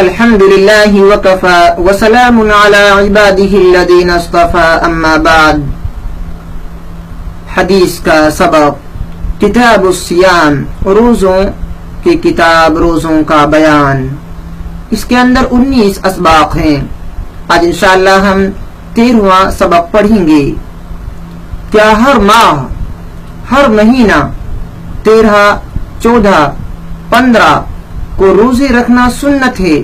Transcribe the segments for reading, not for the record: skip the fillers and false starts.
الحمد للہ وکفا وسلام علی عبادہ الذین اصطفى اما بعد۔ حدیث کا سبق کتاب الصیام، روزوں کی کتاب، روزوں کا بیان۔ اس کے اندر 19 اسباق ہیں۔ آج انشاءاللہ ہم 13واں سبق پڑھیں گے۔ کیا ہر ماہ، ہر مہینہ 13، 14، 15 کو روزے رکھنا سنت ہے؟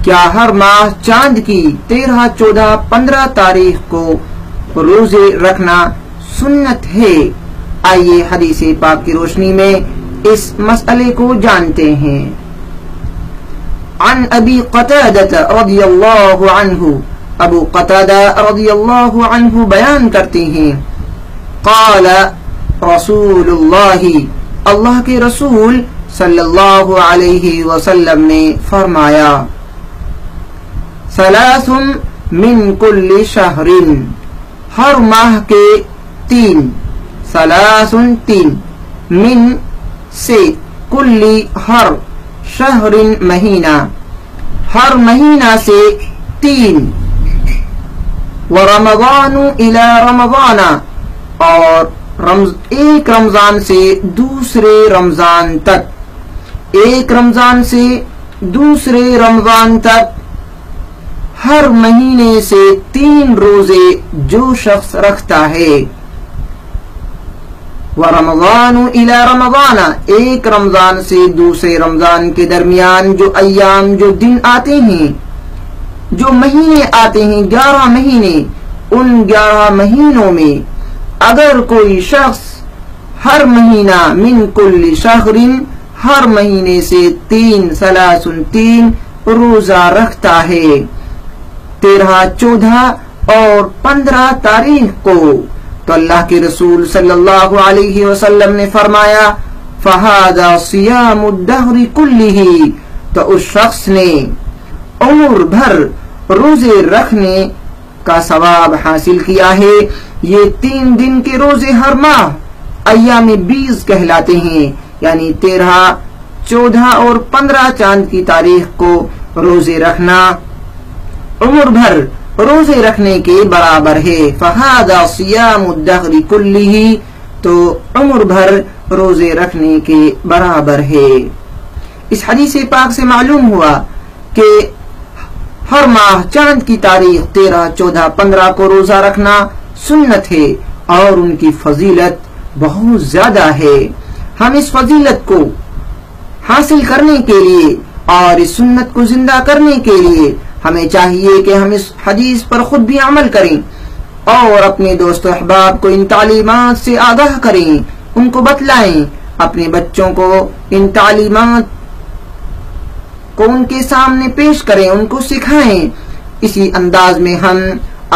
کیا ہر ماہ چاند کی 13، 14، 15 تاریخ کو روزے رکھنا سنت ہے؟ آئیے حدیث پاک کی روشنی میں اس مسئلے کو جانتے ہیں۔ عن ابی قتادہ رضی اللہ عنہ، ابو قتادہ رضی اللہ عنہ بیان کرتے ہیں، قال رسول اللہ، اللہ کے رسول صلی اللہ علیہ وسلم نے فرمایا، ثلاث من کل شہر، ہر ماہ کے 3، ثلاث 3، من سے، کل ہر، شہر مہینہ، ہر مہینہ سے 3، ورمضان الی رمضان، اور ایک رمضان سے دوسرے رمضان تک، ایک رمضان سے دوسرے رمضان تک، ہر مہینے سے 3 روزے جو شخص رکھتا ہے۔ وَرَمَضَانُ إِلَى رَمَضَانَ، ایک رمضان سے دوسرے رمضان کے درمیان جو ایام، جو دن آتے ہیں، جو مہینے آتے ہیں، 11 مہینے، ان 11 مہینوں میں اگر کوئی شخص ہر مہینہ، من کل شہر، ہر مہینے سے 3، ثلاث 3 روزہ رکھتا ہے، 13، 14 اور 15 تاریخ کو، تو اللہ کے رسول صلی اللہ علیہ وسلم نے فرمایا، فَهَذَا صِيَامُ الدَّهْرِ كُلِّهِ، تو اس شخص نے عمر بھر روزے رکھنے کا ثواب حاصل کیا ہے۔ یہ 3 دن کے روزے ہر ماہ ایام 20 کہلاتے ہیں، یعنی 13، 14 اور 15 چاند کی تاریخ کو روزے رکھنا عمر بھر روزے رکھنے کے برابر ہے۔ فَهَذَا صِيَامُ الدَّهْرِ كُلِّهِ، تو عمر بھر روزے رکھنے کے برابر ہے۔ اس حدیث پاک سے معلوم ہوا کہ ہر ماہ چاند کی تاریخ 13، 14، 15 کو روزہ رکھنا سنت ہے، اور ان کی فضیلت بہت زیادہ ہے۔ ہم اس فضیلت کو حاصل کرنے کے لیے اور اس سنت کو زندہ کرنے کے لیے ہمیں چاہیے کہ ہم اس حدیث پر خود بھی عمل کریں اور اپنے دوست و احباب کو ان تعلیمات سے آگاہ کریں، ان کو بتلائیں، اپنے بچوں کو ان تعلیمات کو ان کے سامنے پیش کریں، ان کو سکھائیں۔ اسی انداز میں ہم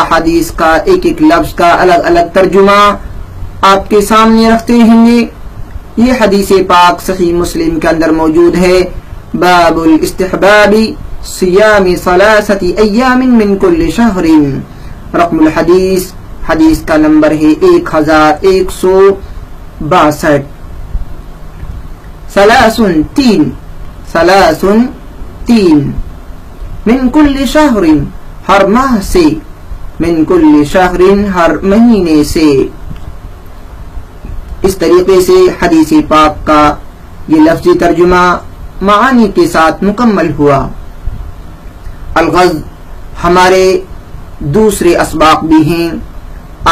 احادیث کا ایک ایک لفظ کا الگ الگ ترجمہ آپ کے سامنے رکھتے رہیں گے۔ یہ حدیث پاک صحیح مسلم کے اندر موجود ہے، باب الاستحباب صیام 3 ایام من کل شہر، رقم الحدیث، حدیث کا نمبر ہے 1162۔ ثلاث 3، من کل شہر، ہر ماہ سے، من کل شہر، ہر مہینے سے۔ اس طریقے سے حدیث پاک کا یہ لفظی ترجمہ معانی کے ساتھ مکمل ہوا۔ الغرض ہمارے دوسرے اسباق بھی ہیں،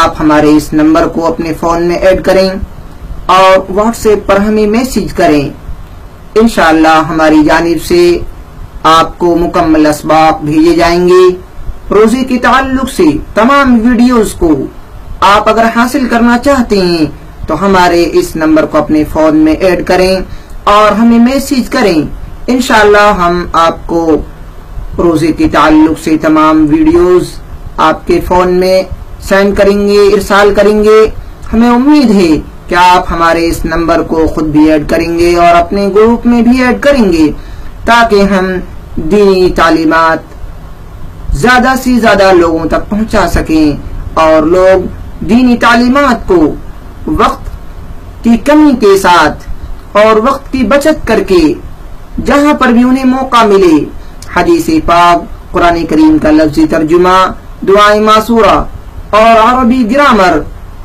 آپ ہمارے اس نمبر کو اپنے فون میں ایڈ کریں اور واٹس ایپ پر ہمیں میسج کریں، انشاءاللہ ہماری جانب سے آپ کو مکمل اسباق بھیجے جائیں گے۔ روزے کے تعلق سے تمام ویڈیوز کو آپ اگر حاصل کرنا چاہتے ہیں تو ہمارے اس نمبر کو اپنے فون میں ایڈ کریں اور ہمیں میسج کریں، انشاءاللہ ہم آپ کو روزے کے تعلق سے تمام ویڈیوز آپ کے فون میں سینڈ کریں گے، ارسال کریں گے۔ ہمیں امید ہے کہ آپ ہمارے اس نمبر کو خود بھی ایڈ کریں گے اور اپنے گروپ میں بھی ایڈ کریں گے، تاکہ ہم دینی تعلیمات زیادہ سے زیادہ لوگوں تک پہنچا سکیں اور لوگ دینی تعلیمات کو وقت کی کمی کے ساتھ اور وقت کی بچت کر کے جہاں پر بھی انہیں موقع ملے حدیث پاک، قرآن کریم کا لفظی ترجمہ، دعائیں معصورہ اور عربی گرامر،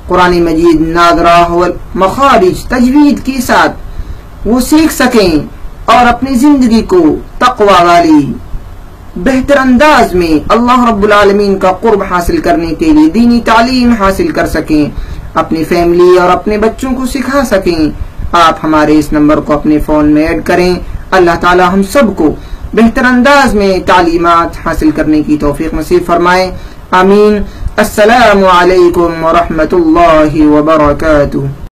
قرآن مجید نادرہ و مخارج تجوید کے ساتھ وہ سیکھ سکیں اور اپنی زندگی کو تقوی والی بہتر انداز میں اللہ رب العالمین کا قرب حاصل کرنے کے لیے دینی تعلیم حاصل کر سکیں، اپنی فیملی اور اپنے بچوں کو سکھا سکیں۔ آپ ہمارے اس نمبر کو اپنے فون میں ایڈ کریں۔ اللہ تعالی ہم سب کو بہتر انداز میں تعلیمات حاصل کرنے کی توفیق نصیب فرمائے، آمین۔ السلام علیکم ورحمۃ اللہ وبرکاتہ۔